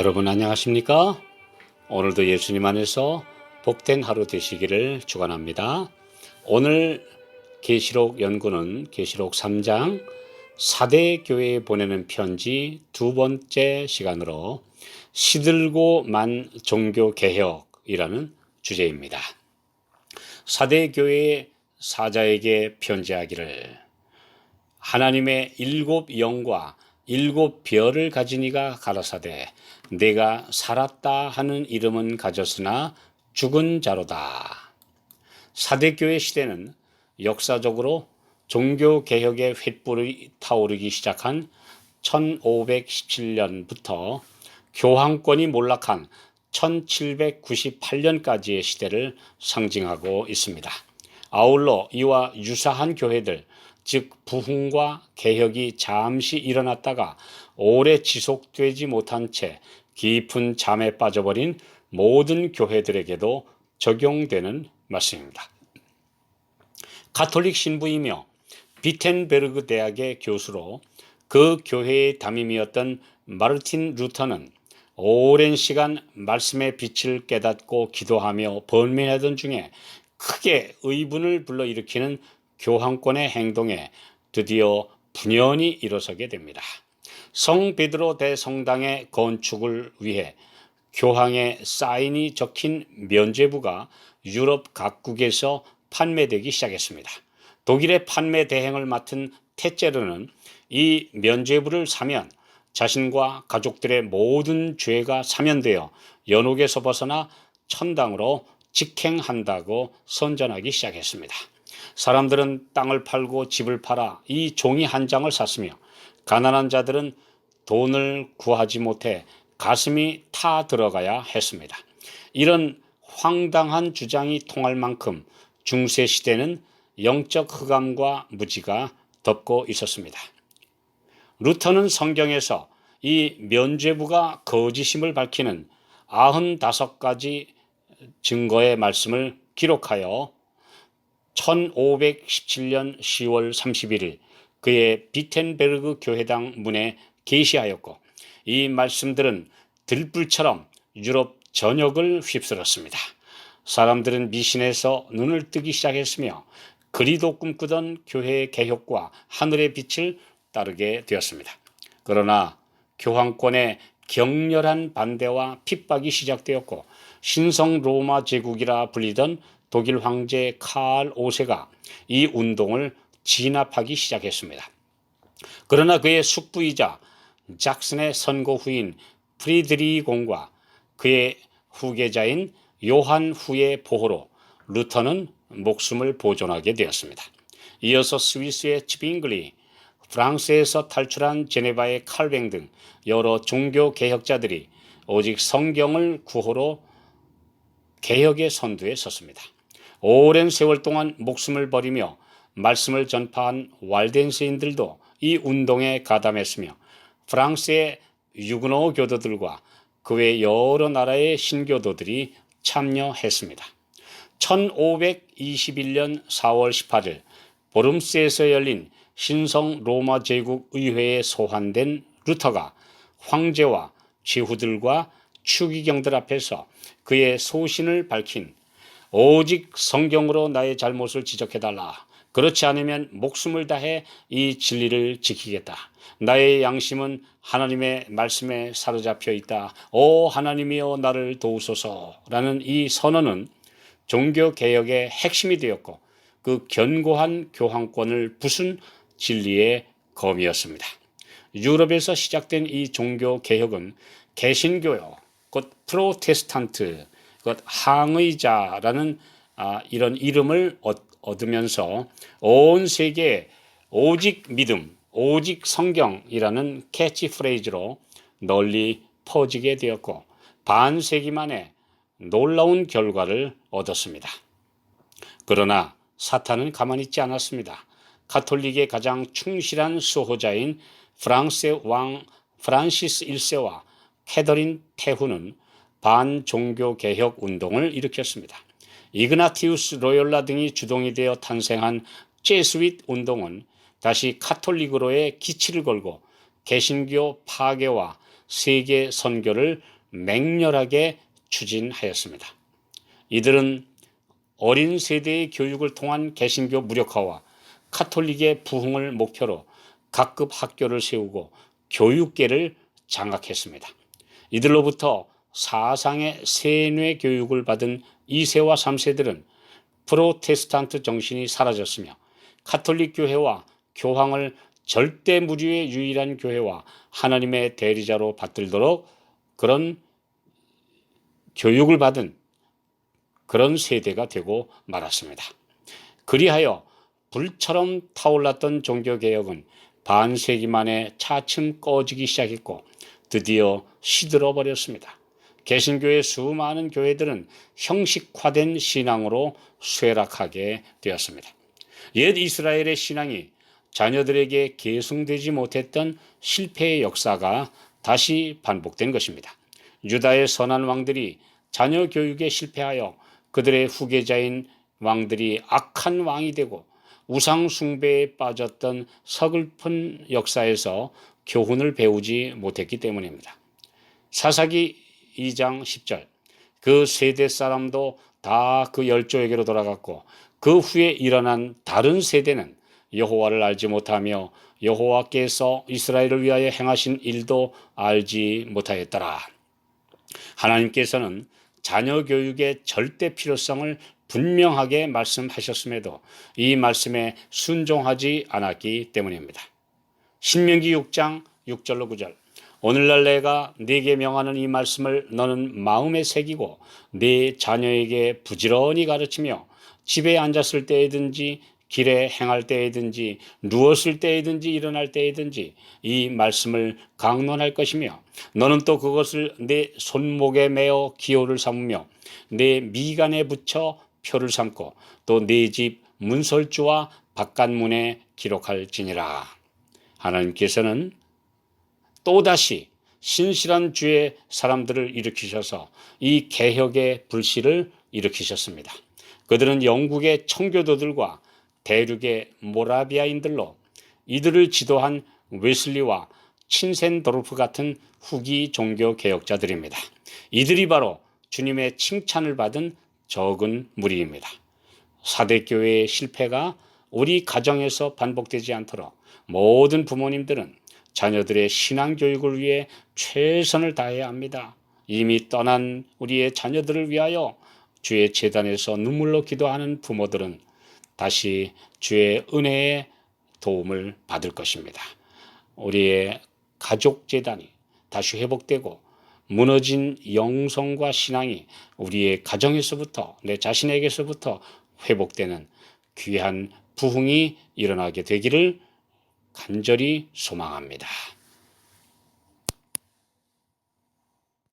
여러분 안녕하십니까? 오늘도 예수님 안에서 복된 하루 되시기를 축원합니다. 오늘 계시록 연구는 계시록 3장 사대 교회에 보내는 편지 두 번째 시간으로 시들고 만 종교 개혁이라는 주제입니다. 사대 교회의 사자에게 편지하기를 하나님의 일곱 영과 일곱 별을 가진 이가 가라사대 내가 살았다 하는 이름은 가졌으나 죽은 자로다. 사대교회 시대는 역사적으로 종교개혁의 횃불이 타오르기 시작한 1517년부터 교황권이 몰락한 1798년까지의 시대를 상징하고 있습니다. 아울러 이와 유사한 교회들, 즉 부흥과 개혁이 잠시 일어났다가 오래 지속되지 못한 채 깊은 잠에 빠져버린 모든 교회들에게도 적용되는 말씀입니다. 가톨릭 신부이며 비텐베르그 대학의 교수로 그 교회의 담임이었던 마르틴 루터는 오랜 시간 말씀의 빛을 깨닫고 기도하며 번민하던 중에 크게 의분을 불러일으키는 교황권의 행동에 드디어 분연이 일어서게 됩니다. 성 베드로 대성당의 건축을 위해 교황의 사인이 적힌 면죄부가 유럽 각국에서 판매되기 시작했습니다. 독일의 판매 대행을 맡은 테체르는 이 면죄부를 사면 자신과 가족들의 모든 죄가 사면되어 연옥에서 벗어나 천당으로 직행한다고 선전하기 시작했습니다. 사람들은 땅을 팔고 집을 팔아 이 종이 한 장을 샀으며 가난한 자들은 돈을 구하지 못해 가슴이 타 들어가야 했습니다. 이런 황당한 주장이 통할 만큼 중세 시대는 영적 흑암과 무지가 덮고 있었습니다. 루터는 성경에서 이 면죄부가 거짓임을 밝히는 95가지 증거의 말씀을 기록하여 1517년 10월 31일 그의 비텐베르그 교회당 문에 게시하였고 이 말씀들은 들불처럼 유럽 전역을 휩쓸었습니다. 사람들은 미신에서 눈을 뜨기 시작했으며 그리도 꿈꾸던 교회의 개혁과 하늘의 빛을 따르게 되었습니다. 그러나 교황권의 격렬한 반대와 핍박이 시작되었고 신성 로마 제국이라 불리던 독일 황제 칼 5세가 이 운동을 진압하기 시작했습니다. 그러나 그의 숙부이자 잭슨의 선고 후인 프리드리 공과 그의 후계자인 요한 후의 보호로 루터는 목숨을 보존하게 되었습니다. 이어서 스위스의 츠빙글리, 프랑스에서 탈출한 제네바의 칼뱅 등 여러 종교 개혁자들이 오직 성경을 구호로 개혁의 선두에 섰습니다. 오랜 세월 동안 목숨을 버리며 말씀을 전파한 walden스인들도 이 운동에 가담했으며 프랑스의 유그노 교도들과 그 외 여러 나라의 신교도들이 참여했습니다. 1521년 4월 18일 보름스에서 열린 신성 로마 제국 의회에 소환된 루터가 황제와 제후들과 추기경들 앞에서 그의 소신을 밝힌 오직 성경으로 나의 잘못을 지적해달라. 그렇지 않으면 목숨을 다해 이 진리를 지키겠다. 나의 양심은 하나님의 말씀에 사로잡혀 있다. 오 하나님이여 나를 도우소서. 라는 이 선언은 종교개혁의 핵심이 되었고 그 견고한 교황권을 부순 진리의 검이었습니다. 유럽에서 시작된 이 종교개혁은 개신교요, 곧 프로테스탄트, 곧 항의자라는 이런 이름을 얻으면서 온 세계에 오직 믿음, 오직 성경이라는 캐치프레이즈로 널리 퍼지게 되었고 반세기 만에 놀라운 결과를 얻었습니다. 그러나 사탄은 가만히 있지 않았습니다. 가톨릭의 가장 충실한 수호자인 프랑스의 왕 프란시스 1세와 캐더린 태후는 반종교개혁 운동을 일으켰습니다. 이그나티우스 로욜라 등이 주동이 되어 탄생한 제스윗 운동은 다시 카톨릭으로의 기치를 걸고 개신교 파괴와 세계 선교를 맹렬하게 추진하였습니다. 이들은 어린 세대의 교육을 통한 개신교 무력화와 카톨릭의 부흥을 목표로 각급 학교를 세우고 교육계를 장악했습니다. 이들로부터 사상의 세뇌 교육을 받은 2세와 3세들은 프로테스탄트 정신이 사라졌으며 카톨릭 교회와 교황을 절대 무류의 유일한 교회와 하나님의 대리자로 받들도록 그런 교육을 받은 그런 세대가 되고 말았습니다. 그리하여 불처럼 타올랐던 종교개혁은 반세기 만에 차츰 꺼지기 시작했고 드디어 시들어 버렸습니다. 개신교의 수많은 교회들은 형식화된 신앙으로 쇠락하게 되었습니다. 옛 이스라엘의 신앙이 자녀들에게 계승되지 못했던 실패의 역사가 다시 반복된 것입니다. 유다의 선한 왕들이 자녀 교육에 실패하여 그들의 후계자인 왕들이 악한 왕이 되고 우상 숭배에 빠졌던 서글픈 역사에서 교훈을 배우지 못했기 때문입니다. 사사기 2장 10절 그 세대 사람도 다 그 열조에게로 돌아갔고 그 후에 일어난 다른 세대는 여호와를 알지 못하며 여호와께서 이스라엘을 위하여 행하신 일도 알지 못하였더라. 하나님께서는 자녀 교육의 절대 필요성을 분명하게 말씀하셨음에도 이 말씀에 순종하지 않았기 때문입니다. 신명기 6장 6절로 9절 오늘날 내가 네게 명하는 이 말씀을 너는 마음에 새기고 네 자녀에게 부지런히 가르치며 집에 앉았을 때이든지 길에 행할 때이든지 누웠을 때이든지 일어날 때이든지 이 말씀을 강론할 것이며 너는 또 그것을 내 손목에 매어 기호를 삼으며 내 미간에 붙여 표를 삼고 또 네 집 문설주와 바깥문에 기록할지니라. 하나님께서는 또다시 신실한 주의 사람들을 일으키셔서 이 개혁의 불씨를 일으키셨습니다. 그들은 영국의 청교도들과 대륙의 모라비아인들로 이들을 지도한 웨슬리와 친센도르프 같은 후기 종교 개혁자들입니다. 이들이 바로 주님의 칭찬을 받은 적은 무리입니다. 사대교회의 실패가 우리 가정에서 반복되지 않도록 모든 부모님들은 자녀들의 신앙교육을 위해 최선을 다해야 합니다. 이미 떠난 우리의 자녀들을 위하여 주의 제단에서 눈물로 기도하는 부모들은 다시 주의 은혜의 도움을 받을 것입니다. 우리의 가족 제단이 다시 회복되고 무너진 영성과 신앙이 우리의 가정에서부터 내 자신에게서부터 회복되는 귀한 부흥이 일어나게 되기를 간절히 소망합니다.